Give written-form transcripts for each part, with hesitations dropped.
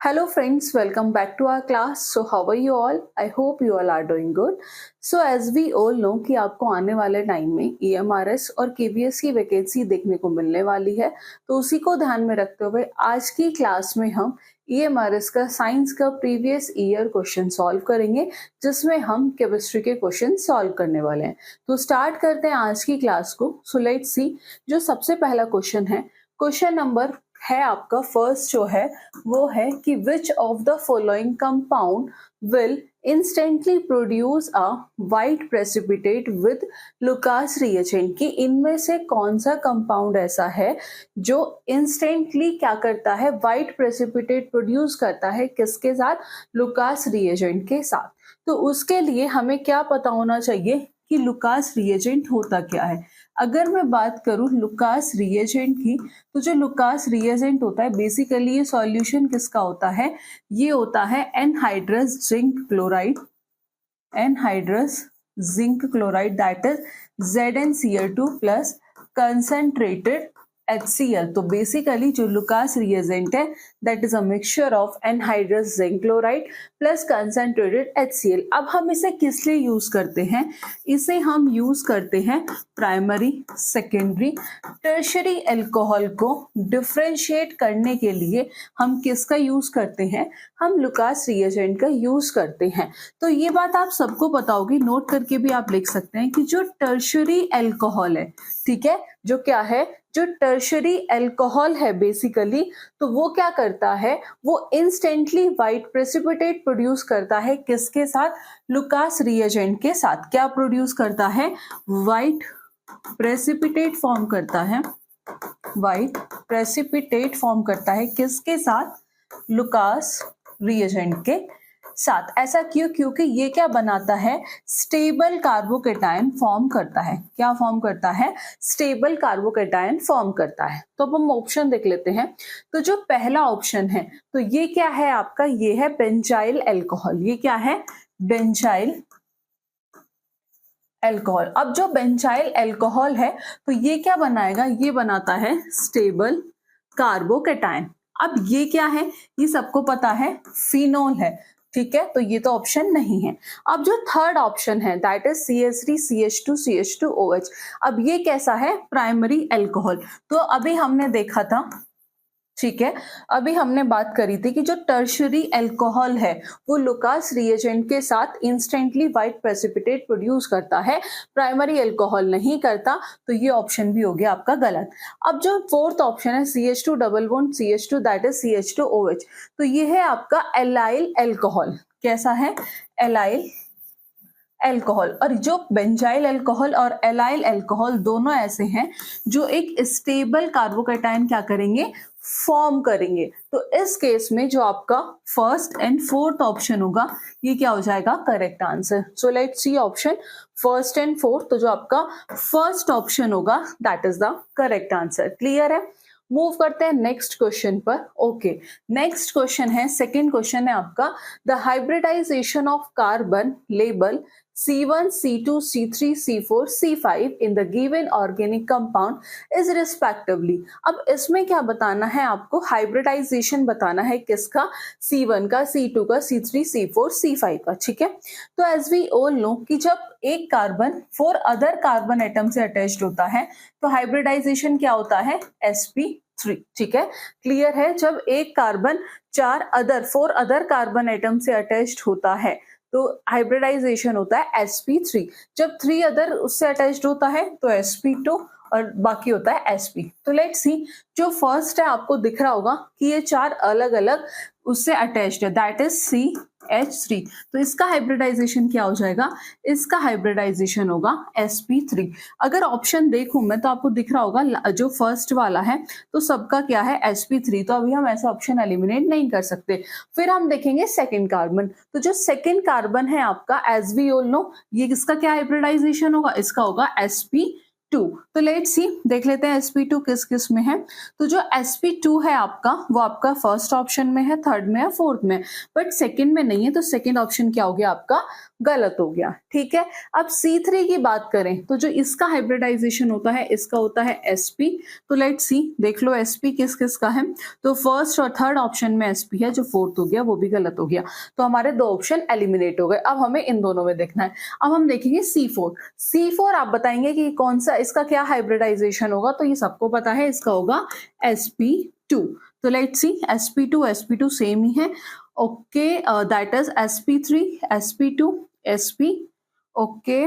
Hello friends, welcome back to our class. So how are you all? I hope you all are doing good. So as we all know कि आपको आने वाले time में EMRS और KVS की vacancy देखने को मिलने वाली है, तो उसी को ध्यान में रखते हुए आज की क्लास में हम EMRS का साइंस का प्रीवियस ईयर क्वेश्चन सॉल्व करेंगे, जिसमें हम केमिस्ट्री के क्वेश्चन सॉल्व करने वाले हैं। तो स्टार्ट करते हैं आज की क्लास को। सो लेट्स सी, जो सबसे पहला क्वेश्चन है, क्वेश्चन नंबर है आपका फर्स्ट जो है वो है कि which of the following compound will instantly produce a white precipitate with Lucas reagent, कि इनमें से कौन सा कंपाउंड ऐसा है जो इंस्टेंटली क्या करता है, वाइट प्रेसिपिटेट प्रोड्यूस करता है, किसके साथ, लुकास रिएजेंट के साथ। तो उसके लिए हमें क्या पता होना चाहिए कि लुकास रिएजेंट होता क्या है। अगर मैं बात करूं लुकास रिएजेंट की, तो जो लुकास रिएजेंट होता है बेसिकली ये सॉल्यूशन किसका होता है, ये होता है anhydrous zinc chloride, anhydrous zinc chloride that is ZnCl2 plus concentrated HCl। तो बेसिकली जो लुकास रिएजेंट है that is a mixture of anhydrous zinc chloride plus concentrated HCl। अब हम इसे किस लिए यूज करते हैं, इसे हम यूज करते हैं प्राइमरी, सेकेंडरी, टर्शरी अल्कोहल को डिफरेंशिएट करने के लिए। हम किसका यूज करते हैं, हम लुकास रिएजेंट का यूज करते हैं। तो ये बात आप सबको पता होगी, नोट करके भी आप लिख सकते हैं कि जो टर्शरी अल्कोहल है, ठीक है, जो क्या है, जो टर्शरी अल्कोहल है बेसिकली, तो वो क्या करता है, वो इंस्टेंटली वाइट प्रेसिपिटेट प्रोड्यूस करता है, किसके साथ, लुकास रिएजेंट के साथ। क्या प्रोड्यूस करता है, वाइट प्रेसिपिटेट फॉर्म करता है, वाइट प्रेसिपिटेट फॉर्म करता है, किसके साथ, लुकास रिएजेंट के साथ। ऐसा क्यों, क्योंकि ये क्या बनाता है, स्टेबल कार्बोकेटायन फॉर्म करता है। क्या फॉर्म करता है, स्टेबल कार्बोकेटायन फॉर्म करता है। तो अब हम ऑप्शन देख लेते हैं। तो जो पहला ऑप्शन है, तो ये क्या है आपका, ये है बेंजाइल अल्कोहल। ये क्या है, बेंजाइल अल्कोहल। अब जो बेंजाइल अल्कोहल है, तो ये क्या बनाएगा, ये बनाता है स्टेबल कार्बोकेटायन। अब ये क्या है, ये सबको पता है, फिनोल है, ठीक है, तो ये तो ऑप्शन नहीं है। अब जो थर्ड ऑप्शन है दैट इज CH3CH2CH2OH। अब ये कैसा है, प्राइमरी अल्कोहल। तो अभी हमने देखा था, ठीक है, अभी हमने बात करी थी कि जो टर्शरी अल्कोहल है वो लुकास रिएजेंट के साथ इंस्टेंटली वाइट प्रेसिपिटेट प्रोड्यूस करता है, प्राइमरी अल्कोहल नहीं करता। तो ये ऑप्शन भी हो गया आपका गलत। अब जो फोर्थ ऑप्शन है CH2 double bond CH2 that is CH2OH, तो ये है आपका एलाइल अल्कोहल। कैसा है, एलाइल अल्कोहल। और जो बेंजाइल अल्कोहल और एलाइल अल्कोहल दोनों ऐसे हैं जो एक स्टेबल कार्बोकेटायन क्या करेंगे, फॉर्म करेंगे। तो इस केस में जो आपका फर्स्ट एंड फोर्थ ऑप्शन होगा, ये क्या हो जाएगा, correct answer. So let's see option first and fourth. तो जो आपका फर्स्ट ऑप्शन होगा that is the correct answer. Clear है। मूव करते हैं नेक्स्ट क्वेश्चन पर। ओके, नेक्स्ट क्वेश्चन है, सेकेंड क्वेश्चन है आपका, the hybridization of carbon label C1, C2, C3, C4, C5 in the given organic compound is respectively। अब इसमें क्या बताना है आपको, हाइब्रिडाइजेशन बताना है किसका, C1 का, C2 का, C3, C4, C5 का, ठीक है। तो एज वी ऑल नो कि जब एक कार्बन 4 अदर कार्बन एटम से अटैच्ड होता है तो हाइब्रिडाइजेशन क्या होता है, sp3, ठीक है। क्लियर है। जब एक कार्बन 4 अदर कार्बन एटम से अटैच्ड होता है तो हाइब्रिडाइजेशन होता है sp3। जब 3 अदर उससे अटैच्ड होता है तो sp2 और बाकी होता है sp। तो लेट्स सी, जो फर्स्ट है आपको दिख रहा होगा कि ये 4 अलग अलग उससे अटैच्ड है दैट इज CH3। तो इसका हाइब्रिडाइजेशन क्या हो जाएगा, इसका हाइब्रिडाइजेशन होगा sp3। अगर ऑप्शन देखूं मैं तो आपको दिख रहा होगा जो फर्स्ट वाला है तो सबका क्या है, sp3। तो अभी हम ऐसा ऑप्शन एलिमिनेट नहीं कर सकते। फिर हम देखेंगे सेकेंड कार्बन। तो जो सेकेंड कार्बन है आपका, एज वी ऑल नो, ये किसका क्या हाइब्रिडाइजेशन होगा, इसका होगा sp2। तो लेट्स सी, देख लेते हैं sp2 किस किस में है। तो जो sp2 है आपका, वो आपका फर्स्ट ऑप्शन में है, थर्ड में है, फोर्थ में, बट सेकंड में नहीं है, तो सेकंड ऑप्शन क्या हो गया आपका, गलत हो गया। ठीक है, अब C3 की बात करें तो जो इसका हाइब्रिडाइजेशन होता है, इसका होता है sp। तो लेट्स सी, देख लो sp किस किस का है। तो फर्स्ट और थर्ड ऑप्शन में sp है, जो फोर्थ हो गया वो भी गलत हो गया। तो हमारे दो ऑप्शन एलिमिनेट हो गए। अब हमें इन दोनों में देखना है। अब हम देखेंगे C4 आप बताएंगे कि कौन सा, इसका क्या हाइब्रिडाइजेशन होगा। तो ये सबको पता है, इसका होगा sp2। तो लेट्स सी, sp2 सेम ही है। Okay, that is sp3 sp2 sp। Okay,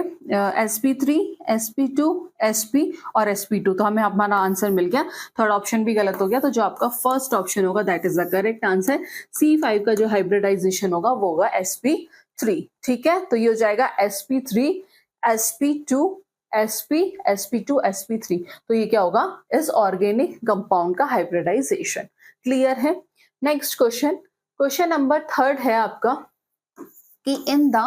sp3 sp2 sp और sp2। तो हमें हमारा आंसर मिल गया। थर्ड ऑप्शन भी गलत हो गया। तो जो आपका फर्स्ट ऑप्शन होगा that is the correct answer. C5 का जो हाइब्रिडाइजेशन होगा वो होगा sp3। ठीक है, तो ये हो जाएगा sp3 sp2 sp2 sp3। तो ये क्या होगा, इस ऑर्गेनिक कंपाउंड का हाइब्रिडाइजेशन। क्लियर है। नेक्स्ट क्वेश्चन नंबर थर्ड है आपका कि in the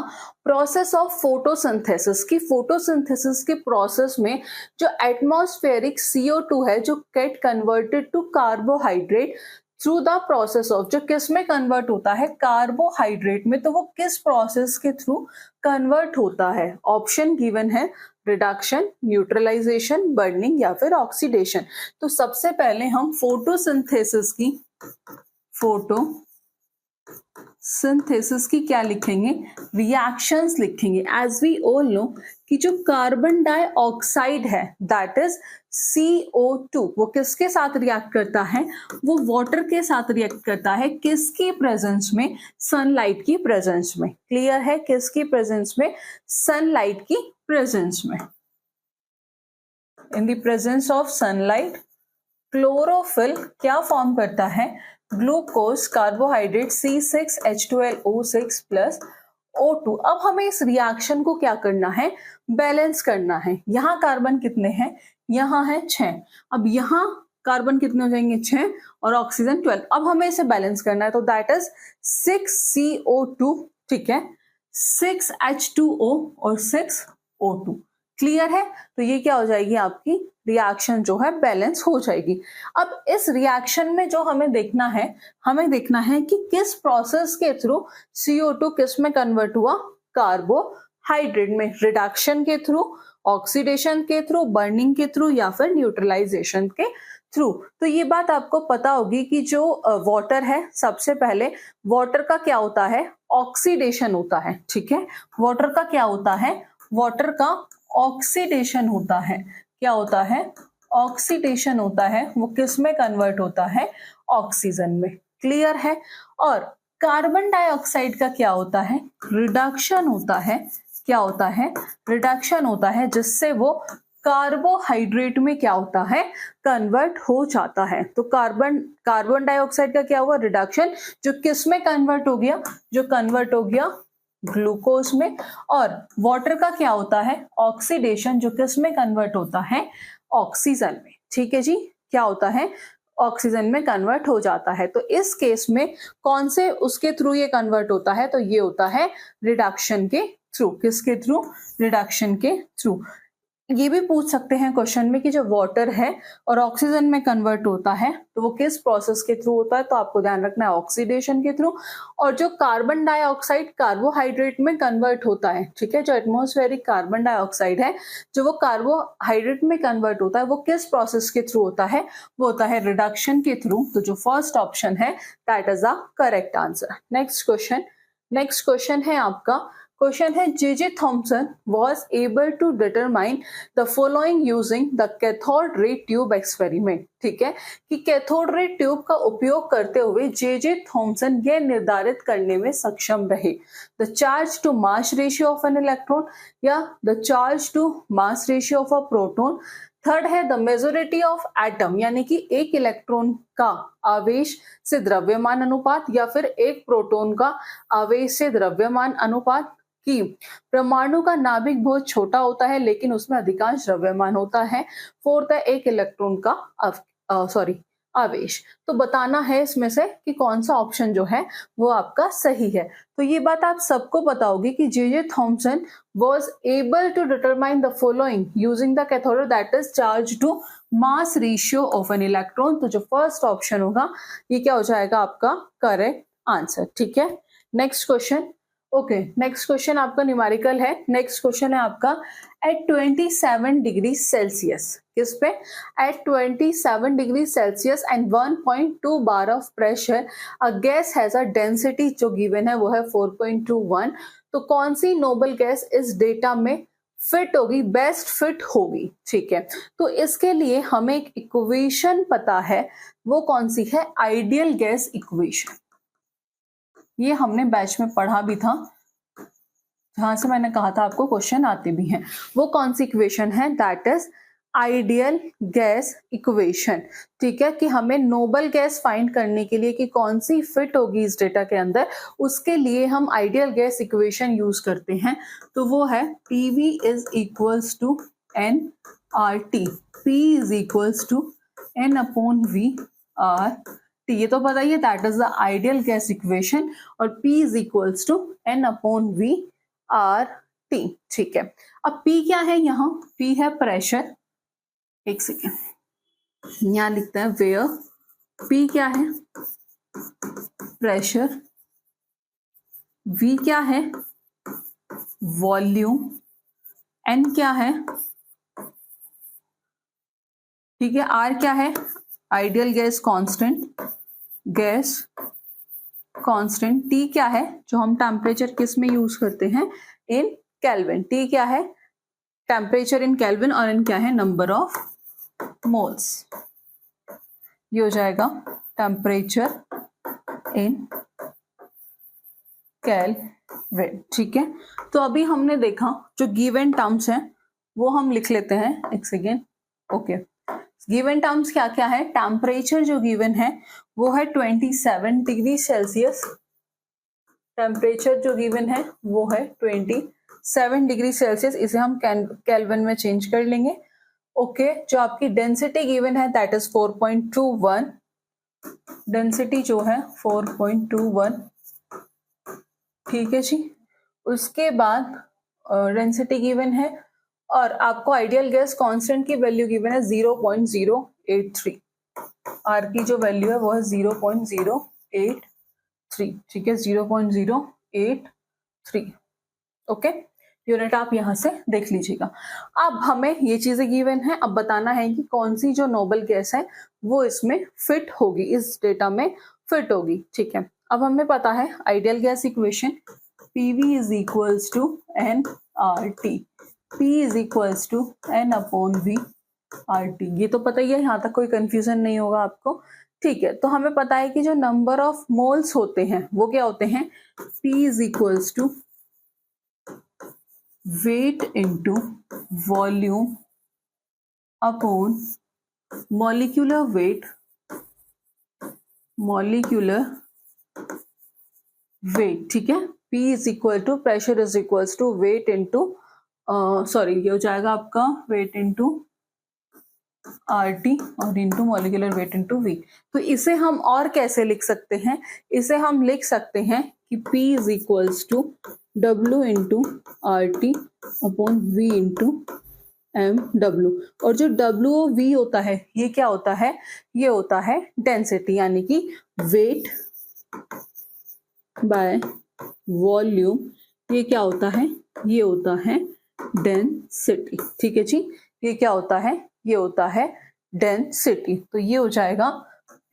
process of photosynthesis, की फोटोसिंथेसिस के प्रोसेस में जो एटमॉस्फेरिक CO2 है, जो get converted to carbohydrate through the process of, जो किस में कन्वर्ट होता है, कार्बोहाइड्रेट में। तो वो किस प्रोसेस के थ्रू कन्वर्ट होता है। ऑप्शन गिवन है, रिडक्शन, न्यूट्रलाइजेशन, बर्निंग या फिर ऑक्सीडेशन। तो सबसे पहले हम फोटोसिंथेसिस की क्या लिखेंगे, रिएक्शंस लिखेंगे। एज वी ऑल नो कि जो कार्बन डाइऑक्साइड है दैट इज CO2, वो किसके साथ रिएक्ट करता है, वो वाटर के साथ रिएक्ट करता है। किसकी प्रेजेंस में, सनलाइट की प्रेजेंस में। क्लियर है, किसकी प्रेजेंस में, सनलाइट की प्रेजेंस में। In the presence of sunlight chlorophyll क्या फॉर्म करता है, glucose, carbohydrate C6H12O6 plus O2। अब हमें इस रिएक्शन को क्या करना है, बैलेंस करना है। यहाँ कार्बन कितने हैं, यहाँ है 6। अब यहाँ कार्बन कितने हो जाएंगे, 6 और ऑक्सीजन 12। अब हमें इसे बैलेंस करना है। तो दैट इज 6CO2, ठीक है, 6H2O और 6O2। क्लियर है। तो ये क्या हो जाएगी, आपकी रिएक्शन जो है बैलेंस हो जाएगी। अब इस रिएक्शन में जो हमें देखना है कि किस प्रोसेस के थ्रू CO2 किस में कन्वर्ट हुआ, कार्बोहाइड्रेट में। रिडक्शन के थ्रू, ऑक्सीडेशन के थ्रू, बर्निंग के थ्रू या फिर न्यूट्रलाइजेशन के थ्रू। तो ये बात आपको पता होगी कि जो वाटर है, सबसे पहले वाटर का क्या होता है, ऑक्सीडेशन होता है। ठीक है, वाटर का क्या होता है, वाटर का ऑक्सीडेशन होता है। क्या होता है, ऑक्सीडेशन होता है। वो किस में कन्वर्ट होता है, ऑक्सीजन में। क्लियर है। और कार्बन डाइऑक्साइड का क्या होता है, रिडक्शन होता है। क्या होता है, रिडक्शन होता है, जिससे वो कार्बोहाइड्रेट में क्या होता है, कन्वर्ट हो जाता है। तो कार्बन डाइऑक्साइड का क्या हुआ, रिडक्शन, जो किस में कन्वर्ट हो गया, जो कन्वर्ट हो गया ग्लूकोज में। और वाटर का क्या होता है, ऑक्सीडेशन, जो किस में कन्वर्ट होता है, ऑक्सीजन में। ठीक है जी, क्या होता है, ऑक्सीजन में कन्वर्ट हो जाता है। तो इस केस में कौन से उसके थ्रू ये कन्वर्ट होता है, तो ये होता है रिडक्शन के थ्रू। किसके थ्रू, रिडक्शन के थ्रू। ये भी पूछ सकते हैं क्वेश्चन में कि जो वाटर है और ऑक्सीजन में कन्वर्ट होता है तो वो किस प्रोसेस के थ्रू होता है। तो आपको ध्यान रखना है ऑक्सीडेशन के थ्रू। और जो कार्बन डाइऑक्साइड कार्बोहाइड्रेट में कन्वर्ट होता है, ठीक है, जो एटमॉस्फेरिक कार्बन डाइऑक्साइड है, जो वो कार्बोहाइड्रेट में कन्वर्ट होता है, वो किस प्रोसेस के थ्रू होता है, वो होता है रिडक्शन के थ्रू। तो जो फर्स्ट ऑप्शन है that is the correct answer. Next question है आपका, क्वेश्चन है J.J. Thomson was able to determine the following using the cathode ray tube experiment। ठीक है, कि कैथोड रे ट्यूब का उपयोग करते हुए J.J. Thomson यह निर्धारित करने में सक्षम रहे, the charge to mass ratio of an electron या the charge to mass ratio of a proton. Third है द मेजोरिटी ऑफ एटम, यानी कि एक इलेक्ट्रॉन का आवेश से द्रव्यमान अनुपात या फिर एक प्रोटॉन का आवेश से द्रव्यमान अनुपात। कि परमाणु का नाभिक बहुत छोटा होता है लेकिन उसमें अधिकांश द्रव्यमान होता है। फोर्थ है एक इलेक्ट्रॉन का आवेश। तो बताना है इसमें से कि कौन सा ऑप्शन जो है वो आपका सही है। तो ये बात आप सबको बताओगे कि J Thomson was able to determine the following using the cathode, that is charge to mass ratio of an electron। तो जो फर्स्ट ऑप्शन होगा ये क्या हो जाएगा आपका करेक्ट आंसर। ठीक है, next question. Okay, next question आपका न्यूमेरिकल है। नेक्स्ट क्वेश्चन है आपका एट 27 डिग्री सेल्सियस, किस पे, at 27 degree Celsius and 1.2 bar of pressure a gas has a density जो गिवन है वो है 4.21। तो कौन सी नोबल गैस इस डेटा में फिट होगी, बेस्ट फिट होगी। ठीक है, तो इसके लिए हमें एक इक्वेशन पता है, वो कौन सी है, आइडियल गैस इक्वेशन। ये हमने बैच में पढ़ा भी था, जहां से मैंने कहा था आपको क्वेश्चन आते भी हैं। वो कौन सी इक्वेशन है, that is ideal gas equation. ठीक है, कि हमें नोबल गैस फाइंड करने के लिए कि कौन सी फिट होगी इस डेटा के अंदर, उसके लिए हम आइडियल गैस इक्वेशन यूज करते हैं। तो वो है PV is equals to nRT, P is equals to N/V/R। ये तो पता ही है, that is the ideal gas equation, और P is equals to N/V/RT। ठीक है, अब P क्या है, यहाँ P है प्रेशर। एक सेकेंड, यहां लिखते हैं वेयर, P क्या है, प्रेशर, V क्या है, वॉल्यूम, N क्या है, ठीक है, R क्या है, ideal gas constant, gas constant, T क्या है, जो हम टेम्परेचर किस में यूज करते हैं, इन केल्विन, T क्या है, टेम्परेचर इन केल्विन, और N क्या है, नंबर ऑफ मोल्स। ये हो जाएगा टेम्परेचर इन केल्विन। ठीक है, तो अभी हमने देखा जो गिवन टर्म्स हैं वो हम लिख लेते हैं, एक सेकेंड। ओके, गिवन टर्म्स क्या क्या है, टेम्परेचर जो गिवन है वो है 27 डिग्री सेल्सियस, टेम्परेचर जो गिवन है वो है 27 डिग्री सेल्सियस, इसे हम केल्विन में चेंज कर लेंगे। ओके, जो आपकी डेंसिटी गिवन है दैट इज 4.21, डेंसिटी जो है 4.21। ठीक है जी, उसके बाद डेंसिटी गिवन है, और आपको आइडियल गैस कांस्टेंट की वैल्यू गिवन है 0.083, आर की जो वैल्यू है वो है 0.083। ठीक है, 0.083। ओके, यूनिट आप यहां से देख लीजिएगा। अब हमें ये चीजें गिवन है, अब बताना है कि कौन सी जो नोबल गैस है वो इसमें फिट होगी, इस डेटा में फिट होगी। ठीक है, अब हमें पता है ideal gas equation, PV is equals to nRT, P is equals to N/V/RT। ये तो पता ही है, यहाँ तक कोई कंफ्यूजन नहीं होगा आपको। ठीक है, तो हमें पता है कि जो नंबर ऑफ मोल्स होते हैं वो क्या होते हैं, P is equals to weight into volume upon molecular weight, ठीक है। P is equal to pressure is equals to weight into sorry, ये हो जाएगा आपका वेट इंटू RT और into molecular weight into V। तो इसे हम और कैसे लिख सकते हैं, इसे हम लिख सकते हैं कि P is equals to W into RT upon V into MW, और जो W और V होता है ये क्या होता है, ये होता है डेंसिटी, यानी कि वेट बाय वॉल्यूम। ये क्या होता है, ये होता है डेंसिटी। ठीक है जी, ये क्या होता है, ये होता है डेंसिटी। तो ये हो जाएगा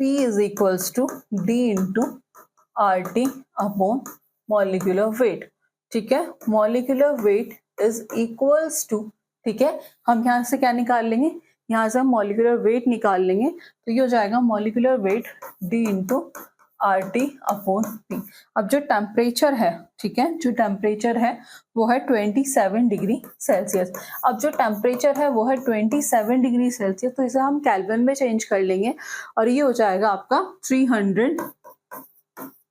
P is equals to D into RT upon molecular weight. ठीक है, molecular weight is equals to, ठीक है, हम यहाँ से क्या निकाल लेंगे, यहाँ से हम मॉलिक्यूलर वेट निकाल लेंगे, तो ये हो जाएगा molecular weight D into RT upon P। अब जो टेम्परेचर है, ठीक है, जो टेम्परेचर है वो है 27 डिग्री सेल्सियस। अब जो टेम्परेचर है वो है 27 डिग्री सेल्सियस, तो इसे हम केल्विन में चेंज कर लेंगे और ये हो जाएगा आपका 300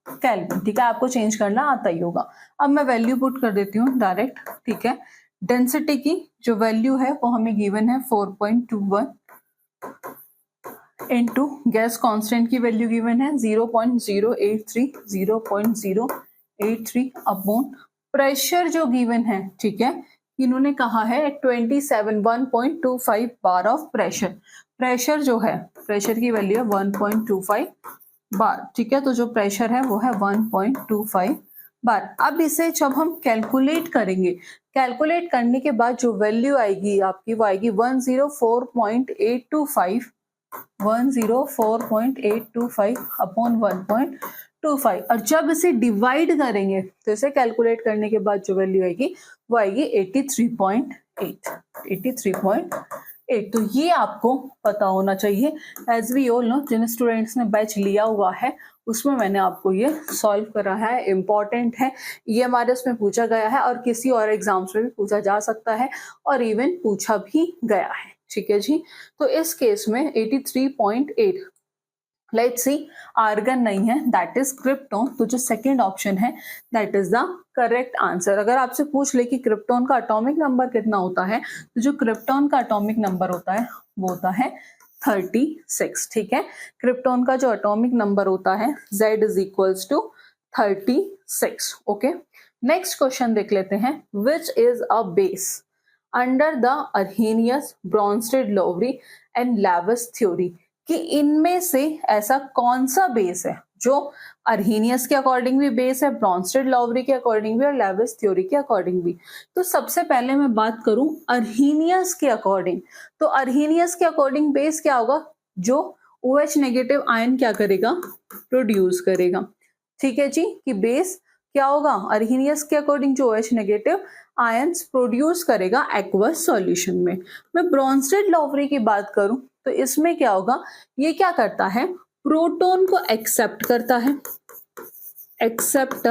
केल्विन। ठीक है, आपको चेंज करना आता ही होगा। अब मैं वैल्यू पुट कर देती हूँ डायरेक्ट। ठीक है, डेंसिटी की जो वैल्यू है वो हमें गिवन है 4.21, इनटू गैस कांस्टेंट की वैल्यू गिवन है 0.083 अपॉन प्रेशर जो गिवन है, ठीक है, इन्होंने कहा है 1.25 बार ऑफ प्रेशर। प्रेशर जो है, प्रेशर की वैल्यू है 1.25 बार, ठीक है, तो जो प्रेशर है वो है 1.25 बार। अब इसे जब हम कैलकुलेट करेंगे, कैलकुलेट करने के बाद जो वैल्यू आएगी आपकी वो आएगी 104.825 अपॉन 1.25। और जब इसे डिवाइड करेंगे तो इसे कैलकुलेट करने के बाद जो वैल्यू आएगी वो आएगी 83.8। तो ये आपको पता होना चाहिए। एज वी ऑल नो, जिन स्टूडेंट्स ने बैच लिया हुआ है उसमें मैंने आपको ये सॉल्व करा है, इम्पॉर्टेंट है, ईएमआरएस में पूछा गया है और किसी और एग्जाम्स में भी पूछा जा सकता है और इवन पूछा भी गया है, ठीक है जी। तो इस केस में 83.8, लेट्स सी आर्गन नहीं है, दैट इज क्रिप्टोन, तो जो सेकंड ऑप्शन है that is the correct answer. अगर आपसे पूछ ले कि क्रिप्टोन का एटॉमिक नंबर कितना होता है, तो जो क्रिप्टोन का एटॉमिक नंबर होता है वो होता है 36, ठीक है। क्रिप्टोन का जो एटॉमिक नंबर होता है Z is equals to 36, okay. Next question देख लेते हैं, which is a base under the Arrhenius, Bronsted, Lowry and Lewis theory, कि इनमें से ऐसा कौन सा बेस है जो अर्हेनियस के अकॉर्डिंग भी बेस है, ब्रॉन्स्टेड, लोवरी के अकॉर्डिंग भी और लैविस थ्योरी के अकॉर्डिंग भी। तो सबसे पहले मैं बात करूं अर्हेनियस के अकॉर्डिंग, तो अर्हेनियस के अकॉर्डिंग बेस क्या होगा, जो OH नेगेटिव आयन क्या करेगा, प्रोड्यूस करेगा, ठीक है जी। कि बेस क्या होगा, अर्हेनियस के अकॉर्डिंग जो OH नेगेटिव आयंस प्रोड्यूस करेगा एक्वस सॉल्यूशन में। मैं ब्रॉन्स्टेड, लोवरी की बात करूं तो इसमें क्या होगा, ये क्या करता है, प्रोटॉन को एक्सेप्ट करता है, accept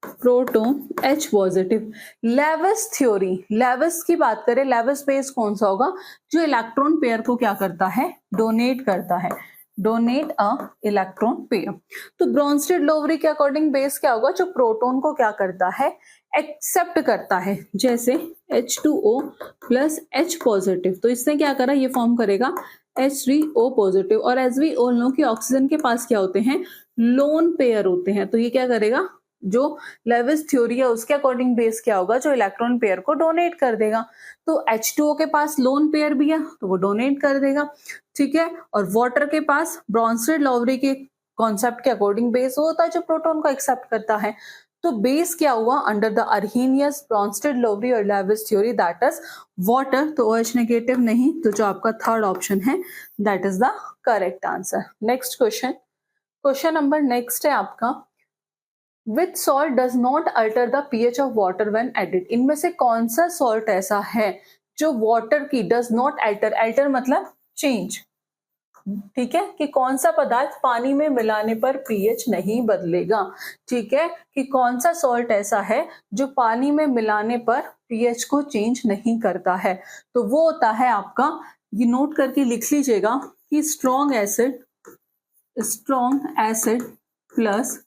proton H positive. Lewis theory, Lewis की बात करें, लैविस बेस कौन सा होगा, जो इलेक्ट्रॉन पेयर को क्या करता है, डोनेट करता है, डोनेट अ इलेक्ट्रॉन पेयर। तो ब्रॉन्स्टेड, लोवरी के अकॉर्डिंग बेस क्या होगा, जो प्रोटॉन को क्या करता है, एक्सेप्ट करता है, जैसे H2O प्लस H पॉजिटिव, तो इसने क्या करा, ये फॉर्म करेगा H3O पॉजिटिव। और एज वी ऑल नो कि ऑक्सीजन के पास क्या होते हैं, लोन पेयर होते हैं, तो ये क्या करेगा, जो लेविस थ्योरी है उसके अकॉर्डिंग बेस क्या होगा, जो इलेक्ट्रॉन पेयर को डोनेट कर देगा। तो H2O के पास लोन पेयर भी है तो वो डोनेट कर देगा, ठीक है। और वाटर के पास ब्रॉन्स्टेड, लोवरी के कॉन्सेप्ट के अकॉर्डिंग बेस होता है जो प्रोटॉन को एक्सेप्ट करता है। तो बेस क्या हुआ अंडर द अर्हेनियस, ब्रॉन्स्टेड, लोवरी और lavish theory, that is water. तो OH नेगेटिव नहीं, तो जो आपका थर्ड ऑप्शन है that is the correct answer. Next question, question number next है आपका, Which salt does not alter the pH of water when added? इनमें से कौन सा सॉल्ट ऐसा है जो वाटर की does not alter, alter मतलब चेंज, ठीक है, कि कौन सा पदार्थ पानी में मिलाने पर पीएच नहीं बदलेगा, ठीक है, कि कौन सा सॉल्ट ऐसा है जो पानी में मिलाने पर पीएच को चेंज नहीं करता है। तो वो होता है आपका, ये नोट करके लिख लीजिएगा कि strong acid, strong acid plus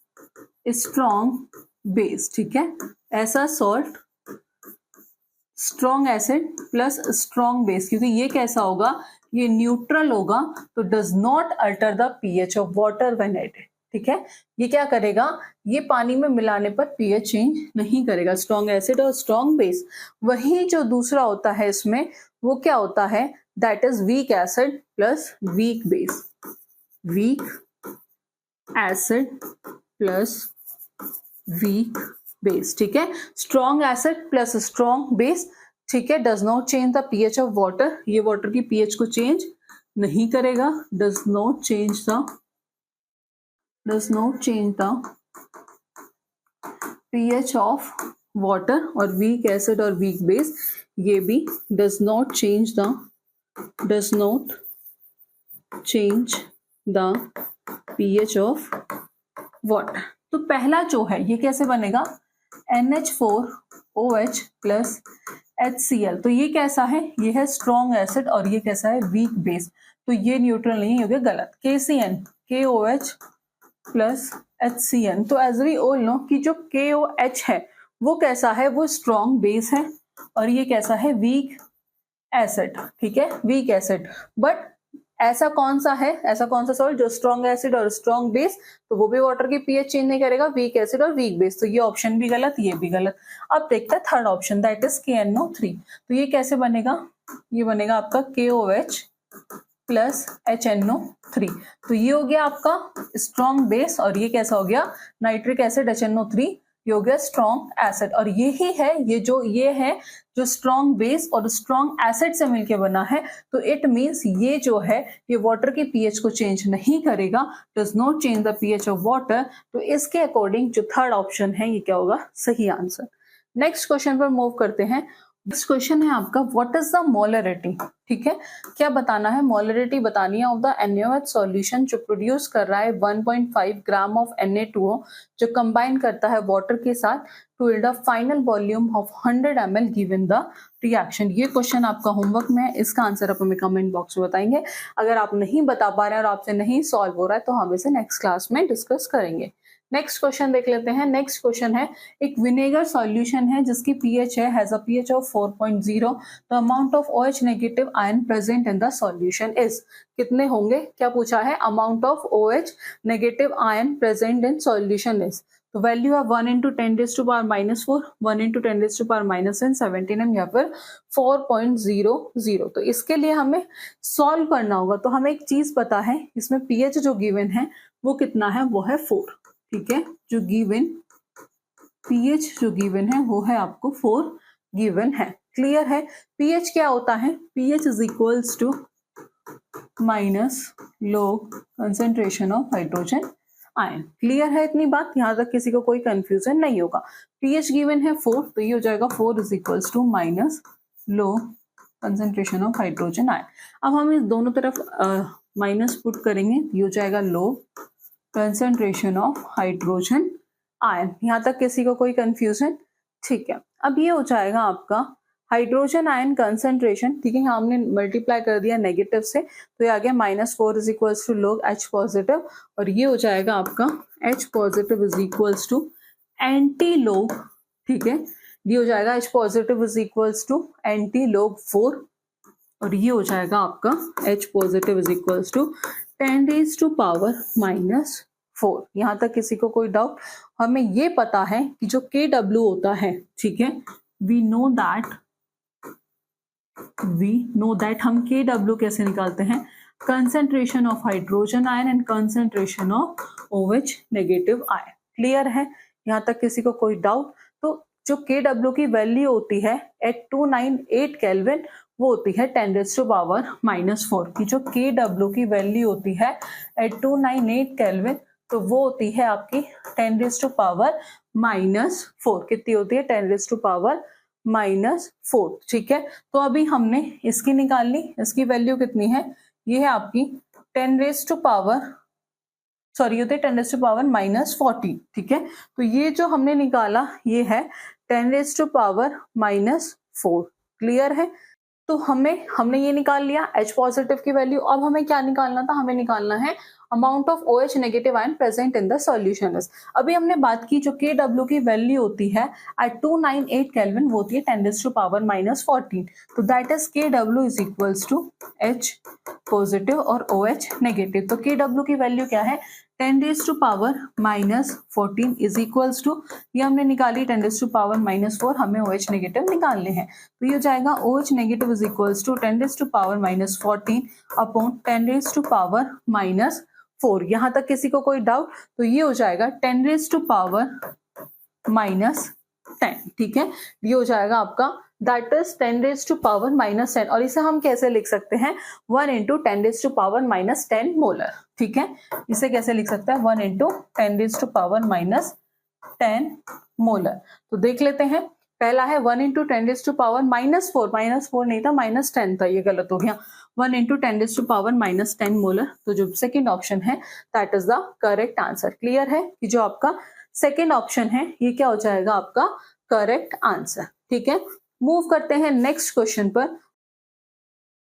strong base, ठीक है, ऐसा salt strong acid plus strong base, क्योंकि ये कैसा होगा, ये न्यूट्रल होगा, तो does not alter the pH of water when added, ठीक है। ये क्या करेगा, ये पानी में मिलाने पर पीएच चेंज नहीं करेगा, स्ट्रॉन्ग एसिड और स्ट्रॉन्ग बेस। वही जो दूसरा होता है इसमें वो क्या होता है, that is weak acid plus weak base, weak acid plus weak base, ठीक है। Strong acid plus strong base, ठीक है, does not change the pH of water, ये वाटर की पीएच को चेंज नहीं करेगा, does not change the pH of water. और वीक एसिड और वीक बेस ये भी does not change the pH of water. तो पहला जो है ये कैसे बनेगा, NH4OH प्लस HCl, तो ये कैसा है, ये है स्ट्रॉन्ग एसिड और ये कैसा है, वीक बेस, तो ये न्यूट्रल नहीं हो गया, गलत। KCN, KOH प्लस HCN, तो एज वी ऑल नो कि जो KOH है वो कैसा है, वो स्ट्रॉन्ग बेस है और ये कैसा है, वीक एसिड, ठीक है, वीक एसिड। बट ऐसा कौन सा सॉल्ट जो स्ट्रॉन्ग एसिड और स्ट्रॉन्ग बेस, तो वो भी वाटर की पीएच चेंज नहीं करेगा, वीक एसिड और वीक बेस, तो ये ऑप्शन भी गलत, ये भी गलत। अब देखते हैं third option, that is KNO3। तो ये कैसे बनेगा, ये बनेगा आपका KOH प्लस HNO3। तो ये हो गया आपका स्ट्रॉन्ग बेस, और ये कैसा हो गया, नाइट्रिक एसिड HNO3, ये हो गया स्ट्रॉन्ग एसिड। और यही है ये है जो स्ट्रॉन्ग बेस और स्ट्रॉन्ग एसिड से मिलके बना है, तो इट मींस ये जो है ये वाटर की पीएच को चेंज नहीं करेगा, does not change the pH of water. तो इसके अकॉर्डिंग जो थर्ड ऑप्शन है ये क्या होगा, सही आंसर। नेक्स्ट क्वेश्चन पर मूव करते हैं। नेक्स्ट क्वेश्चन है आपका, व्हाट इज द मोलरिटी। ठीक है, क्या बताना है, मोलरिटी बतानी है ऑफ द NaOH सॉल्यूशन जो प्रोड्यूस कर रहा है 1.5 ग्राम ऑफ Na2O, जो कंबाइन करता है वाटर के साथ to yield a final volume of 100 ml given the reaction. ये क्वेश्चन आपका होमवर्क में है, इसका आंसर आप हमें कमेंट बॉक्स में बताएंगे। अगर आप नहीं बता पा रहे हैं और आपसे नहीं सॉल्व हो रहा है तो हम इसे नेक्स्ट क्लास में डिस्कस करेंगे। नेक्स्ट क्वेश्चन देख लेते हैं। नेक्स्ट क्वेश्चन है, एक विनेगर सॉल्यूशन है जिसकी पीएच है has a pH of 4.0, the amount of OH negative ion present in the solution is. कितने होंगे, क्या पूछा है, amount of OH negative ion present in solution is. तो वैल्यू है 1 इंटू 10⁻⁻4, 1 इंटू 10⁻⁻10 17 या फिर 4.00। तो इसके लिए हमें सॉल्व करना होगा। तो हमें एक चीज पता है, इसमें पीएच जो गिवन है वो कितना है, वो है 4। ठीक है, जो गिवन पीएच जो गिवन है वो है आपको 4 गिवन है। क्लियर है, पीएच क्या होता है, pH is equals to minus log concentration of hydrogen ion. Clear है इतनी बात, यहां तक किसी को कोई कंफ्यूजन नहीं होगा। पीएच गिवन है 4, तो ये हो जाएगा 4 is equals to minus log concentration of hydrogen ion. अब हम इस दोनों तरफ माइनस पुट करेंगे, ये हो जाएगा log concentration of hydrogen ion. यहां तक किसी को कोई कंफ्यूजन, ठीक है। अब ये हो जाएगा आपका हाइड्रोजन आयन कंसेंट्रेशन, ठीक है, यहाँ हमने मल्टीप्लाई कर दिया नेगेटिव से, तो ये आ गया -4 is equals to log H positive, और ये हो जाएगा आपका H positive is equals to anti log, ठीक है, ये हो जाएगा H positive is equals to anti log 4, और ये हो जाएगा आपका H positive is equals to 10⁻⁻4। यहां तक किसी को कोई डाउट, हमें ये पता है कि जो KW होता है, ठीक है, वी नो दैट हम KW कैसे निकालते हैं, concentration of hydrogen ion and concentration of OH negative ion. Clear है, यहां तक किसी को कोई डाउट। तो जो KW की वैल्यू होती है एट 298 केल्विन, वो होती है 10⁻⁻4 की। जो KW की वैल्यू होती है एट 298 केल्विन, तो वो होती है आपकी 10⁻⁻4। कितनी होती है, 10⁻⁻4। ठीक है, तो अभी हमने इसकी निकाल ली, इसकी वैल्यू कितनी है, ये है आपकी 10⁻⁻14। ठीक है, तो ये जो हमने निकाला ये है 10⁻⁻4। क्लियर है, तो हमने ये निकाल लिया H पॉजिटिव की वैल्यू। अब हमें क्या निकालना था, हमें निकालना है amount of OH negative ion present in the solution. अभी हमने बात की जो KW की वैल्यू होती है एट 298 केल्विन, वो होती है 10⁻⁻14। तो that is KW is equals to H positive और OH नेगेटिव। तो KW की वैल्यू क्या है, 10⁻⁻14 इज इक्वल्स टू, ये हमने निकाली 10⁻⁻4, हमें OH नेगेटिव निकालने हैं, तो ये हो जाएगा OH negative is equals to 10⁻⁻14 upon 10⁻⁻4। यहां तक किसी को कोई डाउट, तो ये हो जाएगा 10⁻⁻10। ठीक है, ये हो जाएगा आपका दैट इज 10⁻⁻10, और इसे हम कैसे लिख सकते हैं, 1 इंटू 10⁻⁻10 मोलर। ठीक है, इसे कैसे लिख सकते हैं, 1 इंटू 10⁻⁻10 मोलर। तो देख लेते हैं, पहला है 1 इंटू 10⁻⁻4, -4 नहीं था, -10 था, ये गलत हो गया, 1 इंटू 10⁻⁻10 मोलर। तो जो सेकेंड ऑप्शन है that is the correct answer. Clear है कि जो आपका सेकेंड ऑप्शन है ये क्या हो जाएगा, आपका करेक्ट आंसर। ठीक है, मूव करते हैं नेक्स्ट क्वेश्चन पर।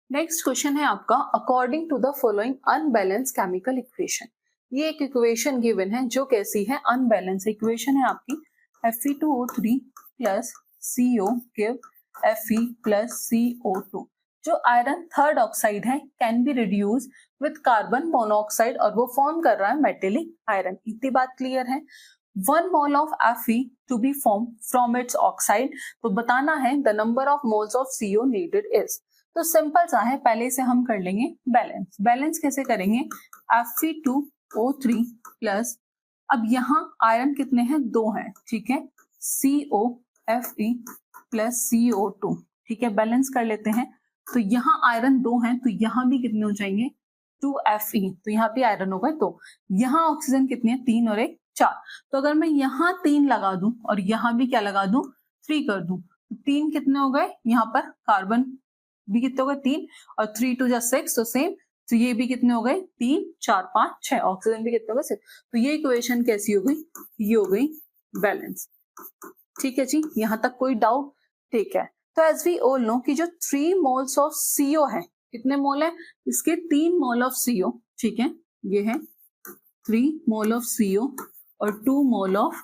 नेक्स्ट क्वेश्चन है आपका, according to the following unbalance chemical equation. ये एक इक्वेशन गिवन है जो कैसी है, अनबैलेंस इक्वेशन है आपकी, Fe2O3 plus CO give Fe plus CO2। जो आयरन थर्ड ऑक्साइड है can be reduce with carbon monoxide और वो फॉर्म कर रहा है मेटेलिक आयरन। इतनी बात क्लियर है। 1 mole of Fe to be formed from its oxide, तो बताना है the number of moles of CO needed is। तो सिंपल सा है, पहले से हम कर लेंगे बैलेंस। बैलेंस कैसे करेंगे? Fe2O3 प्लस, अब यहाँ आयरन कितने हैं? 2 हैं, ठीक है, COFe प्लस CO2, ठीक है, बैलेंस कर लेते हैं। तो यहाँ आयरन 2 हैं, तो यहाँ भी कितने हो जाएंगे? 2Fe, तो यहाँ भी आयरन होगा 2। यहाँ ऑक्सीजन कितनी है? 3 और 1 4। तो अगर मैं यहाँ 3 लगा दूं और यहाँ भी क्या लगा दूं? 3 कर दूं, तो 3 कितने हो गए? यहाँ पर कार्बन भी कितने हो गए? 3 और 3 2 जा 6, तो सेम, तो ये भी कितने हो गए? 3 4 5 6, ऑक्सीजन भी कितने हो गए? 6। तो ये इक्वेशन कैसी हो गई? ये हो गई बैलेंस। ठीक है जी, यहाँ तक कोई डाउट? ठीक है। तो एज वी ऑल नो कि जो 3 मोल्स ऑफ CO है, कितने मोल है इसके? 3 मोल ऑफ CO, ठीक है, ये है 3 मोल ऑफ CO और 2 mole of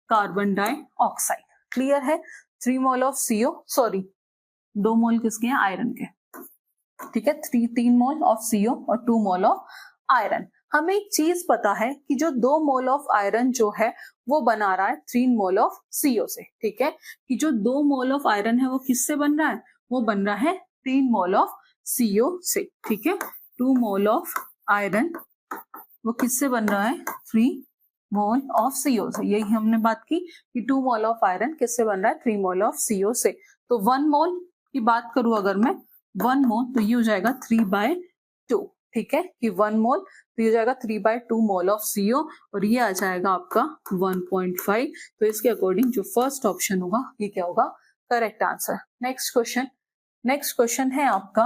carbon dioxide. Clear है? 3 मोल ऑफ CO, सॉरी 2 मोल किसके हैं? आयरन के, ठीक है, 3 मोल ऑफ CO और 2 मोल ऑफ आयरन। हमें एक चीज पता है कि जो 2 मोल ऑफ आयरन जो है वो बना रहा है 3 मोल ऑफ CO से, ठीक है, कि जो 2 मोल ऑफ आयरन है वो किससे बन रहा है? वो बन रहा है 3 मोल ऑफ CO से, ठीक है। 2 मोल ऑफ आयरन वो किससे बन रहा है? 3 मोल ऑफ CO से। यही हमने बात की कि 2 मोल ऑफ आयरन किससे बन रहा है? 3 मोल ऑफ CO से। तो 1 मोल की बात करूं अगर मैं, 1 मोल, तो ये हो जाएगा 3/2, ठीक है, कि 1 मोल तो ये हो जाएगा 3/2 मोल ऑफ CO और ये आ जाएगा आपका 1.5। तो इसके अकॉर्डिंग जो फर्स्ट ऑप्शन होगा ये क्या होगा? Correct answer. नेक्स्ट क्वेश्चन है आपका,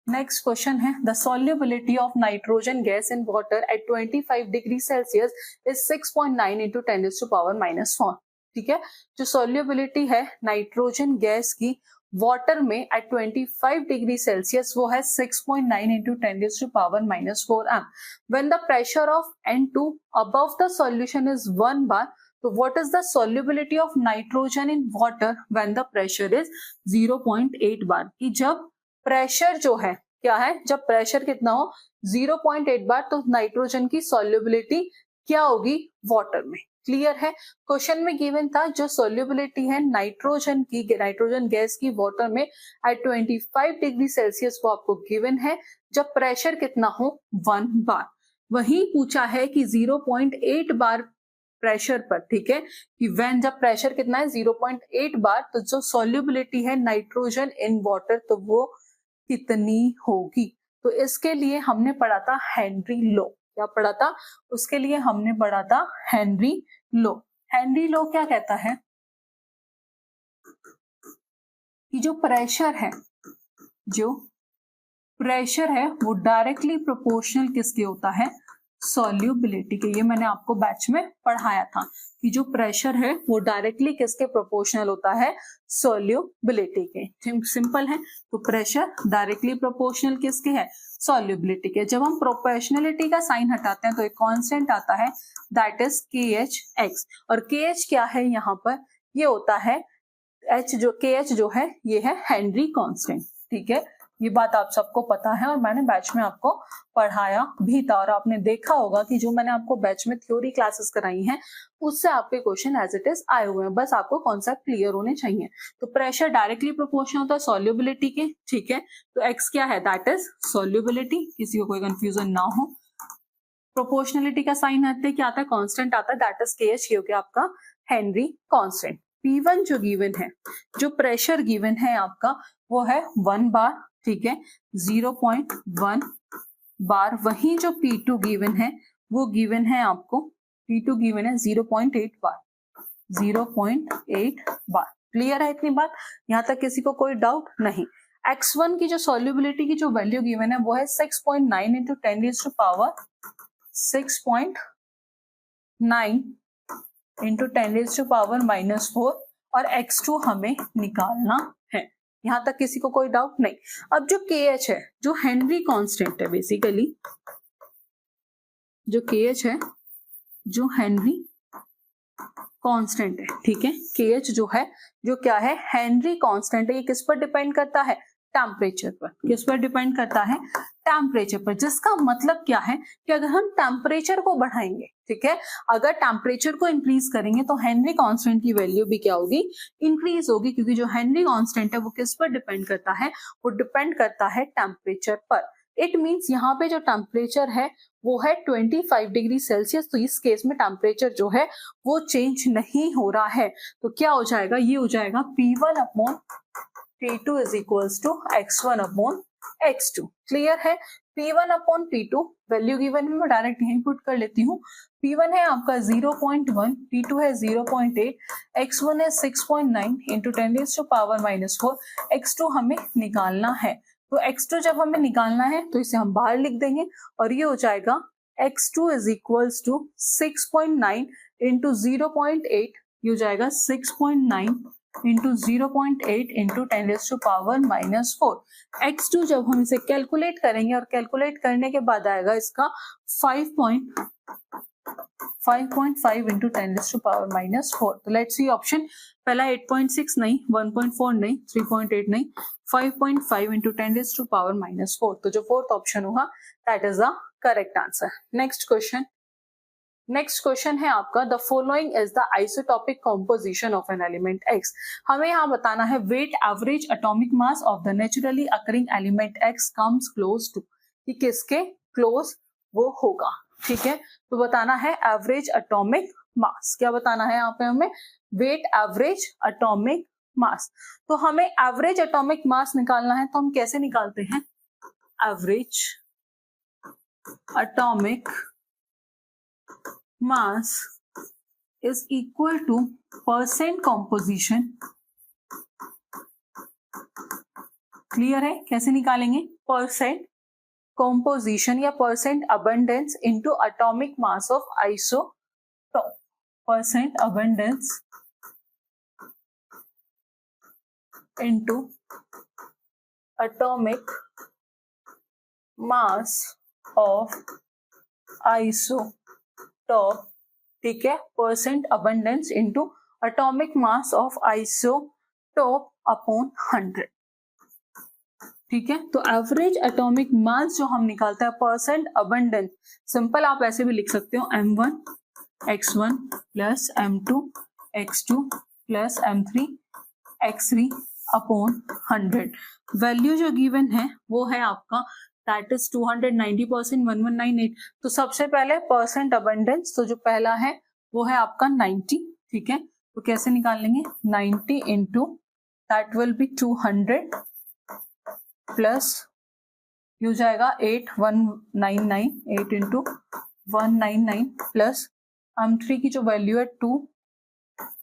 नेक्स्ट क्वेश्चन है the solubility of nitrogen gas in water at 25 degree Celsius is 6.9 into 10⁻⁻⁴। ठीक है, जो सॉल्युबिलिटी है नाइट्रोजन गैस की वाटर में एट 25 डिग्री सेल्सियस वो है 6.9 into 10⁻⁻⁴ m। When the pressure of N2 above the solution is 1 bar, तो what is the solubility of nitrogen in water when the pressure is 0.8 बार, कि जब pressure जो है क्या है, जब प्रेशर कितना हो 0.8 बार, तो नाइट्रोजन की सॉल्युबिलिटी क्या होगी वाटर में। क्लियर है? क्वेश्चन में गिवन था जो सॉल्युबिलिटी है नाइट्रोजन की, नाइट्रोजन गैस की वाटर में एट 25 डिग्री सेल्सियस वो आपको गिवन है जब प्रेशर कितना हो 1 बार। वही पूछा है कि 0.8 बार प्रेशर पर, ठीक है, कि व्हेन जब प्रेशर कितना है 0.8 बार, तो जो सॉल्युबिलिटी है नाइट्रोजन इन वाटर तो वो कितनी होगी। तो इसके लिए हमने पढ़ा था हेनरी लॉ। क्या पढ़ा था? उसके लिए हमने पढ़ा था हेनरी लॉ। हेनरी लॉ क्या कहता है कि जो प्रेशर है वो डायरेक्टली प्रोपोर्शनल किसके होता है? सॉल्युबिलिटी के। ये मैंने आपको बैच में पढ़ाया था कि जो प्रेशर है वो डायरेक्टली किसके प्रोपोर्शनल होता है? सॉल्युबिलिटी के। सिंपल है, तो प्रेशर डायरेक्टली प्रोपोर्शनल किसके है? सॉल्युबिलिटी के। जब हम प्रोपोर्शनलिटी का साइन हटाते हैं तो एक कांस्टेंट आता है, दैट इज KH। और KH क्या है यहाँ पर? ये होता है KH जो है ये है हेनरी कांस्टेंट। ठीक है, ये बात आप सबको पता है और मैंने बैच में आपको पढ़ाया भी था और आपने देखा होगा कि जो मैंने आपको बैच में थ्योरी क्लासेस कराई हैं उससे आपके क्वेश्चन एज इट इज आए हुए हैं। बस आपको कॉन्सेप्ट क्लियर होने चाहिए। तो प्रेशर डायरेक्टली प्रोपोर्शनल होता है सॉल्युबिलिटी के, ठीक है, तो एक्स क्या है? दैट इज सॉल्युबिलिटी, किसी को कोई कंफ्यूजन ना हो। प्रोपोर्शनलिटी का साइन आते क्या आता है? कांस्टेंट आता है, दैट इज KH। ये हो गया आपका हेनरी कांस्टेंट। P1 जो गिवन है, जो प्रेशर गिवन है आपका वो है 1 बार, ठीक है, 0.1 बार। वहीं जो P2 गिवन है वो गिवन है आपको, P2 गिवन है 0.8 बार, 0.8 बार। क्लियर है इतनी बात? यहां तक किसी को कोई डाउट नहीं। X1 की जो सॉल्युबिलिटी की जो वैल्यू गिवन है वो है 6.9 इंटू 10⁻⁹ इंटू 10⁻⁻⁴ और X2 हमें निकालना है। यहां तक किसी को कोई डाउट नहीं। अब जो KH है जो हेनरी कांस्टेंट है, बेसिकली जो KH है जो हेनरी कांस्टेंट है, ठीक है, KH जो है जो क्या है? हेनरी कांस्टेंट है। ये किस पर डिपेंड करता है? टेम्परेचर पर। किस पर डिपेंड करता है? टेम्परेचर पर। जिसका मतलब क्या है कि अगर हम टेम्परेचर को बढ़ाएंगे, ठीक है, अगर टेम्परेचर को इंक्रीज करेंगे तो हेनरी कांस्टेंट की वैल्यू भी क्या होगी? इंक्रीज होगी, क्योंकि जो हेनरी कांस्टेंट है वो किस पर डिपेंड करता है? वो डिपेंड करता है टेम्परेचर पर। इट मीन्स यहाँ पे जो टेम्परेचर है वो है 25 डिग्री सेल्सियस, तो इस केस में टेम्परेचर जो है वो चेंज नहीं हो रहा है। तो क्या हो जाएगा? ये हो जाएगा P1 upon P2 is equals to X1 upon X2। Clear है? P1 upon P2 value given है, मैं डायरेक्ट यहीं पुट कर लेती हूँ। P1 है आपका 0.1, P2 है 0.8, X1 है 6.9 इंटू 10⁻⁻⁴, X2 हमें निकालना है। तो X2 जब हमें निकालना है तो इसे हम बाहर लिख देंगे और ये हो जाएगा X2 is equals to 6.9 into 0.8, ये हो जाएगा 6.9 इंटू 0.8 इंटू 10⁻⁻⁴। X2 जब हम इसे कैलकुलेट करेंगे और कैलकुलेट करने के बाद आएगा इसका 5.5 इंटू 10⁻⁻⁴। तो लेट्स सी ऑप्शन पहला 8.6 नहीं, 1.4 नहीं, 3.8 नहीं, 5.5 इंटू 10⁻⁻⁴। तो जो फोर्थ ऑप्शन होगा that is the correct answer. Next question है आपका the following is the isotopic composition of an element X। हमें यहाँ बताना है weight average atomic mass of the naturally occurring element X comes close to, कि किसके close वो होगा। ठीक है, तो बताना है एवरेज एटॉमिक मास। क्या बताना है यहाँ पे हमें? Weight average atomic mass. तो हमें एवरेज एटॉमिक मास निकालना है, तो हम कैसे निकालते हैं? Average atomic mass is equal to percent composition। Clear है? कैसे निकालेंगे? परसेंट composition या percent abundance into atomic mass of isotope। Percent abundance into atomic mass of isotope, ठीक है, percent abundance into atomic mass of isotope upon 100। ठीक है, तो average atomic मास जो हम निकालते हैं परसेंट अबंडेंस, सिंपल आप ऐसे भी लिख सकते हो m1 x1 plus m2 x2 plus m3 x3 upon 100। Value जो गिवन है वो है आपका दैट इज 290%, 1198। तो सबसे पहले परसेंट अबंडेंस, तो जो पहला है वो है आपका 90। ठीक है, तो कैसे निकाल लेंगे? 90 into that will be 200 plus ये हो जाएगा 8199, 8 इंटू 199 प्लस m3 की जो वैल्यू है 2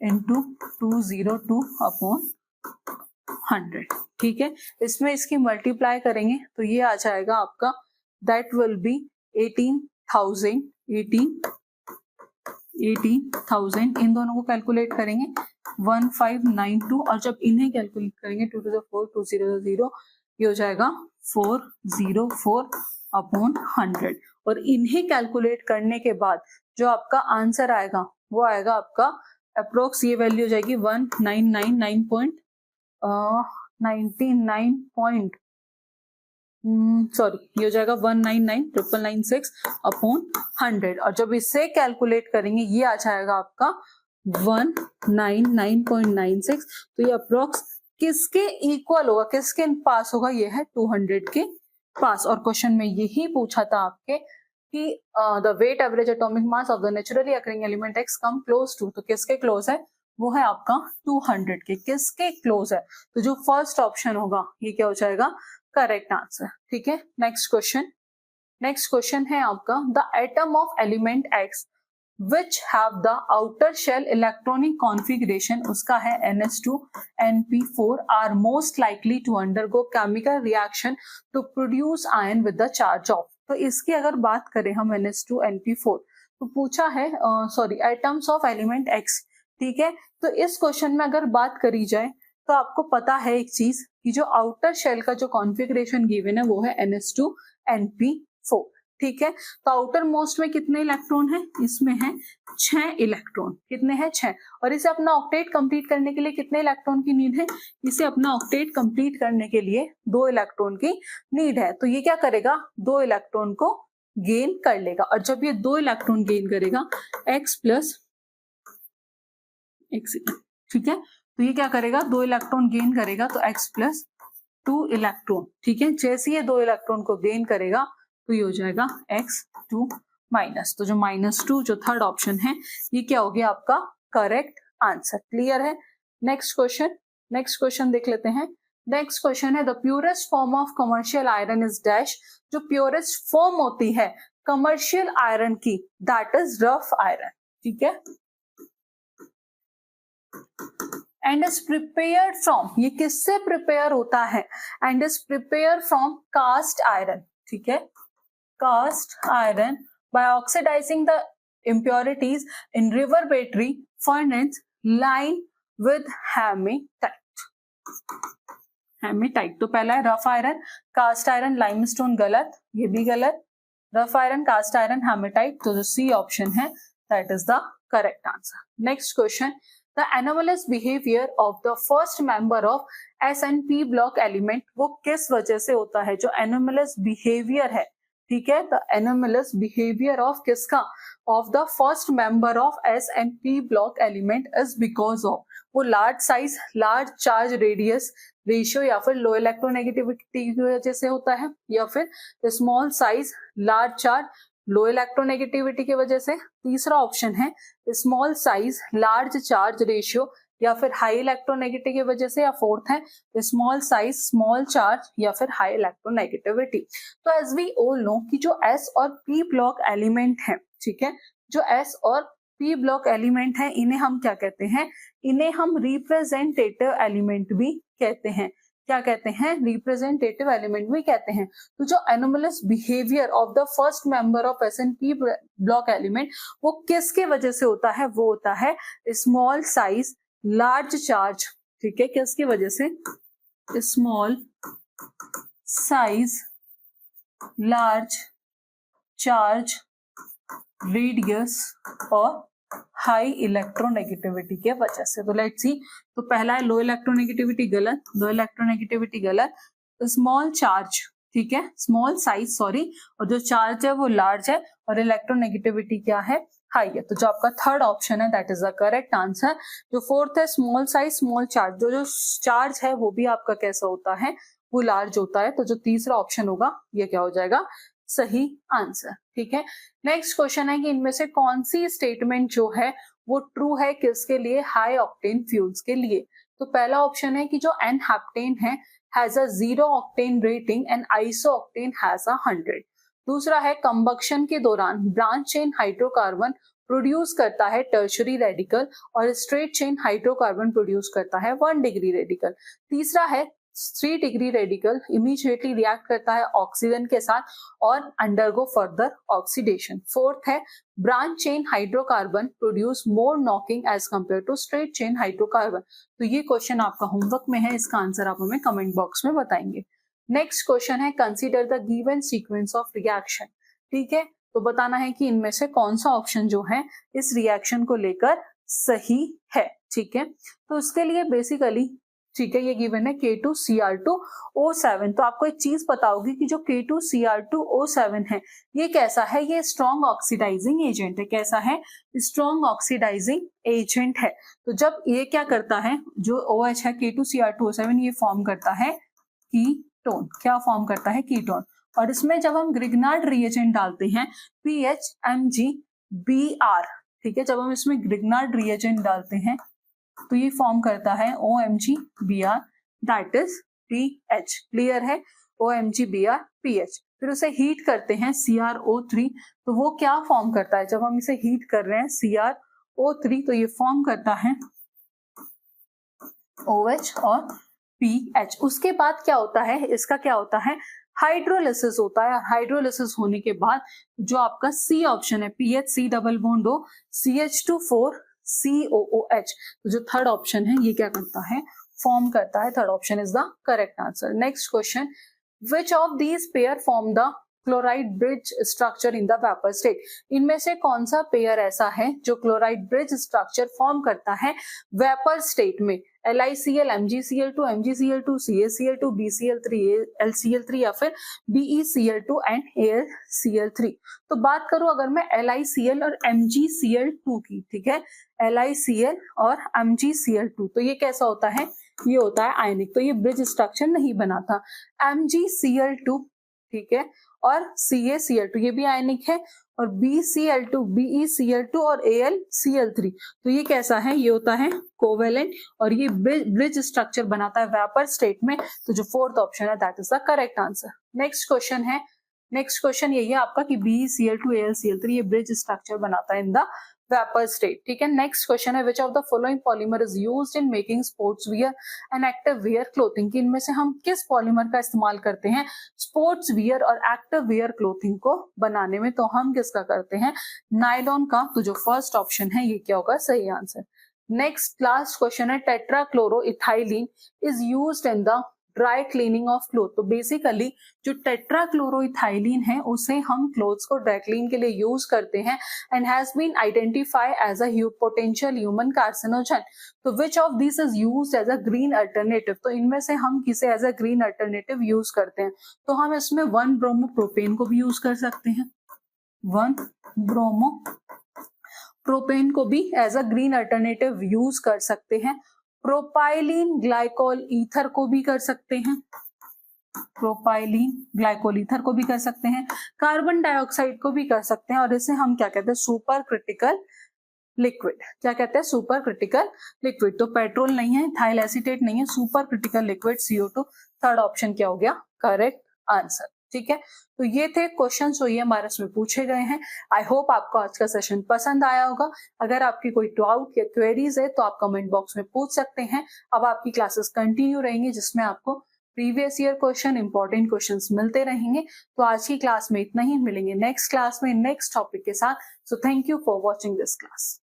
इंटू 202 अपॉन 100। ठीक है, इसमें इसकी मल्टीप्लाई करेंगे तो ये आ जाएगा आपका दैट विल बी 18,000। इन दोनों को कैलकुलेट करेंगे 1592, और जब इन्हें कैलकुलेट करेंगे 2 to the 4 2000, ये हो जाएगा 404 अपॉन 100। और इन्हें कैलकुलेट करने के बाद जो आपका आंसर आएगा वो आएगा आपका अप्रोक्स, ये वैल्यू हो जाएगी 1999 ये हो जाएगा 199,996 अपॉन 100। और जब इसे कैलकुलेट करेंगे ये आ जाएगा आपका 199.96। तो ये अप्रोक्स किसके इक्वल होगा, किसके पास होगा? ये है 200 के पास। और क्वेश्चन में यही पूछा था आपके कि the weight average atomic mass of the naturally occurring element X come close to, तो किसके क्लोज है? वो है आपका 200 के। किसके क्लोज है? तो जो फर्स्ट ऑप्शन होगा ये क्या हो जाएगा? Correct answer. ठीक है, नेक्स्ट क्वेश्चन है आपका the atom of element X which have the outer shell electronic configuration, उसका है NH2NP4 are most likely to undergo chemical reaction to produce ion with the charge of। तो इसकी अगर बात करें हम NH2NP4, तो पूछा है एटम्स ऑफ एलिमेंट X। ठीक है, तो इस क्वेश्चन में अगर बात करी जाए तो आपको पता है एक चीज कि जो आउटर शेल का जो कॉन्फ़िगरेशन गिवन है वो है NH2NP4। ठीक है। तो आउटर मोस्ट में कितने इलेक्ट्रॉन है, इसमें है 6 इलेक्ट्रॉन, कितने हैं 6, और इसे अपना ऑक्टेट कंप्लीट करने के लिए कितने इलेक्ट्रॉन की नीड है, इसे अपना ऑक्टेट कंप्लीट करने के लिए 2 इलेक्ट्रॉन की नीड है। तो ये क्या करेगा, 2 इलेक्ट्रॉन को गेन कर लेगा, और जब ये 2 इलेक्ट्रॉन गेन करेगा x प्लस x, ठीक है, तो ये क्या करेगा, 2 इलेक्ट्रॉन गेन करेगा तो x प्लस 2 इलेक्ट्रॉन, ठीक है। जैसे ये 2 इलेक्ट्रॉन को गेन करेगा तो ये हो जाएगा x2 माइनस, तो जो -2 जो थर्ड ऑप्शन है ये क्या हो गया आपका करेक्ट आंसर। क्लियर है। नेक्स्ट क्वेश्चन देख लेते हैं। नेक्स्ट क्वेश्चन है the purest form of commercial iron is dash, जो प्योरेस्ट फॉर्म होती है कमर्शियल आयरन की, दैट इज रफ आयरन, ठीक है। एंड इज प्रिपेयर्ड फ्रॉम, ये किससे प्रिपेयर होता है, and is prepare from cast iron, ठीक है, cast iron by oxidizing the impurities in reverberatory furnace line with hematite। Hematite तो पहला है rough iron, cast iron, limestone गलत, ये भी गलत, rough iron, cast iron, hematite, तो जो सी ऑप्शन है that is the correct answer. Next question, the anomalous behaviour of the first member of SNP block element, वो किस वजह से होता है, जो एनोमलस बिहेवियर है, ठीक है, द एनोमलस बिहेवियर ऑफ किसका, of the first member of SNP block element is because of, वो large size, large charge radius ratio, या फिर लो इलेक्ट्रोनेगेटिविटी की वजह से होता है, या फिर स्मॉल साइज लार्ज चार्ज लो इलेक्ट्रोनेगेटिविटी की वजह से। तीसरा ऑप्शन है small size large charge ratio या फिर हाई इलेक्ट्रोनेगेटिविटी की वजह से, या फोर्थ है स्मॉल साइज स्मॉल चार्ज या फिर हाई इलेक्ट्रोनेगेटिविटी। तो एज वी ऑल नो कि जो S और P ब्लॉक एलिमेंट है, ठीक है, जो S और P ब्लॉक एलिमेंट है इन्हें हम क्या कहते हैं, इन्हें हम रिप्रेजेंटेटिव एलिमेंट भी कहते हैं। क्या कहते हैं, रिप्रेजेंटेटिव एलिमेंट भी कहते हैं। तो जो anomalous behaviour of the first member of SNP block element वो किसके वजह से होता है, वो होता है स्मॉल साइज लार्ज चार्ज, ठीक है, किसकी वजह से, small size large charge radius और हाई इलेक्ट्रोनेगेटिविटी के वजह से। तो लेट्स सी, तो पहला है लो इलेक्ट्रोनेगेटिविटी गलत, लो इलेक्ट्रोनेगेटिविटी गलत, स्मॉल चार्ज, ठीक है, स्मॉल साइज सॉरी, और जो चार्ज है वो लार्ज है और इलेक्ट्रोनेगेटिविटी क्या है, हाई है। तो जो आपका थर्ड ऑप्शन है that is the correct answer. जो फोर्थ है स्मॉल साइज स्मॉल चार्ज, जो चार्ज है वो भी आपका कैसा होता है, वो लार्ज होता है। तो जो तीसरा ऑप्शन होगा ये क्या हो जाएगा, सही आंसर, ठीक है। नेक्स्ट क्वेश्चन है कि इनमें से कौन सी स्टेटमेंट जो है वो ट्रू है किसके लिए, हाई ऑक्टेन फ्यूल्स के लिए। तो पहला ऑप्शन है कि जो N-हेप्टेन है has a 0 octane rating and isooctane has a 100। दूसरा है कंबक्शन के दौरान ब्रांच चेन हाइड्रोकार्बन प्रोड्यूस करता है टर्शरी रेडिकल और स्ट्रेट चेन हाइड्रोकार्बन प्रोड्यूस करता है 1 डिग्री रेडिकल। तीसरा है 3 डिग्री रेडिकल इमीडिएटली रिएक्ट करता है ऑक्सीजन के साथ और अंडरगो फर्दर ऑक्सीडेशन। फोर्थ है branch chain hydrocarbon produce more knocking as compare to straight chain hydrocarbon. तो ये क्वेश्चन आपका होमवर्क में है, इसका आंसर आप हमें कमेंट बॉक्स में बताएंगे। नेक्स्ट क्वेश्चन है consider the given sequence of reaction, ठीक है, तो बताना है कि इनमें से कौन सा ऑप्शन जो है इस रिएक्शन को लेकर सही है, ठीक है। तो उसके लिए बेसिकली, ठीक है, ये गिवन है K2Cr2O7। तो आपको एक चीज पता होगी कि जो K2Cr2O7 है ये कैसा है, ये स्ट्रॉन्ग ऑक्सीडाइजिंग एजेंट है। कैसा है, स्ट्रॉन्ग ऑक्सीडाइजिंग एजेंट है। तो जब ये क्या करता है, जो OH है K2Cr2O7 ये फॉर्म करता है कीटोन। क्या फॉर्म करता है, कीटोन। और इसमें जब हम ग्रिग्नार्ड रिएजेंट डालते हैं PHMgBr, ठीक है, जब हम इसमें ग्रिग्नार्ड रिएजेंट डालते हैं तो ये फॉर्म करता है OMgBr that is PH। Clear है, OMgBr PH। फिर उसे हीट करते हैं CrO3, तो वो क्या फॉर्म करता है, जब हम इसे हीट कर रहे हैं CrO3 तो ये फॉर्म करता है OH और PH। उसके बाद क्या होता है, इसका क्या होता है, हाइड्रोलिसिस होता है। हाइड्रोलिसिस होने के बाद जो आपका C ऑप्शन है PHC double bond O CH2COOH, तो जो थर्ड ऑप्शन है ये क्या करता है, फॉर्म करता है। Third option is the correct answer. Next question, which of these pair form the chloride bridge structure in the vapour state. इनमें से कौन सा पेयर ऐसा है जो क्लोराइड ब्रिज स्ट्रक्चर फॉर्म करता है वेपर स्टेट में? LiCl, MgCl2, MgCl2, CaCl2, BCl3, LCl3 या फिर BeCl2 एंड AlCl3। तो बात करूं अगर मैं LiCl और MgCl2 की, ठीक है, LiCl और MgCl2, तो ये कैसा होता है? ये होता है आयनिक, तो ये ब्रिज स्ट्रक्चर नहीं बनाता। MgCl2, ठीक है, और CaCl2 ये भी आयनिक है, और BCl2, BeCl2 और AlCl3, तो ये कैसा है? ये होता है कोवेलेंट, और ये ब्रिज स्ट्रक्चर बनाता है वेपर स्टेट में। तो जो फोर्थ ऑप्शन है that is the correct answer. Next question यही है आपका कि BeCl2, AlCl3 ये ब्रिज स्ट्रक्चर बनाता है इन द वेपर स्टेट, ठीक है। नेक्स्ट क्वेश्चन है which of the following polymer is used in making sports wear and active wear clothing? कि इनमें से हम किस पॉलीमर का इस्तेमाल करते हैं स्पोर्ट्स वियर और एक्टिव वियर क्लोथिंग को बनाने में? तो हम किसका करते हैं? नायलॉन का। तो जो फर्स्ट ऑप्शन है ये क्या होगा? सही आंसर। नेक्स्ट लास्ट क्वेश्चन है tetrachloroethylene is used in the dry cleaning of cloth. तो बेसिकली जो टेट्राक्लोरोइथाइलिन है उसे हम क्लोथ्स को ड्राई क्लीन के लिए यूज करते हैं and has been identified as a potential human carcinogen. तो which of this is used as a green alternative? तो इनमें से हम किसे as a green alternative use करते हैं? तो हम इसमें 1-ब्रोमोप्रोपेन को भी यूज कर सकते हैं, 1-ब्रोमोप्रोपेन को भी as a green alternative use कर सकते हैं। प्रोपाइलिन ग्लाइकोल ईथर को भी कर सकते हैं, प्रोपाइलिन ग्लाइकोल ईथर को भी कर सकते हैं, कार्बन डाइऑक्साइड को भी कर सकते हैं, और इसे हम क्या कहते हैं? Super critical liquid. क्या कहते हैं? Super critical liquid. तो पेट्रोल नहीं है, इथाइल एसीटेट नहीं है, super critical liquid CO2। Third option क्या हो गया? करेक्ट आंसर, ठीक है। तो ये थे क्वेश्चन जो ये हमारे इसमें पूछे गए हैं। आई होप आपको आज का सेशन पसंद आया होगा। अगर आपकी कोई डाउट या क्वेरीज है तो आप कमेंट बॉक्स में पूछ सकते हैं। अब आपकी क्लासेस कंटिन्यू रहेंगी जिसमें आपको previous year question, important questions मिलते रहेंगे। तो आज की क्लास में इतना ही, मिलेंगे नेक्स्ट क्लास में नेक्स्ट टॉपिक के साथ। So thank you for watching this class.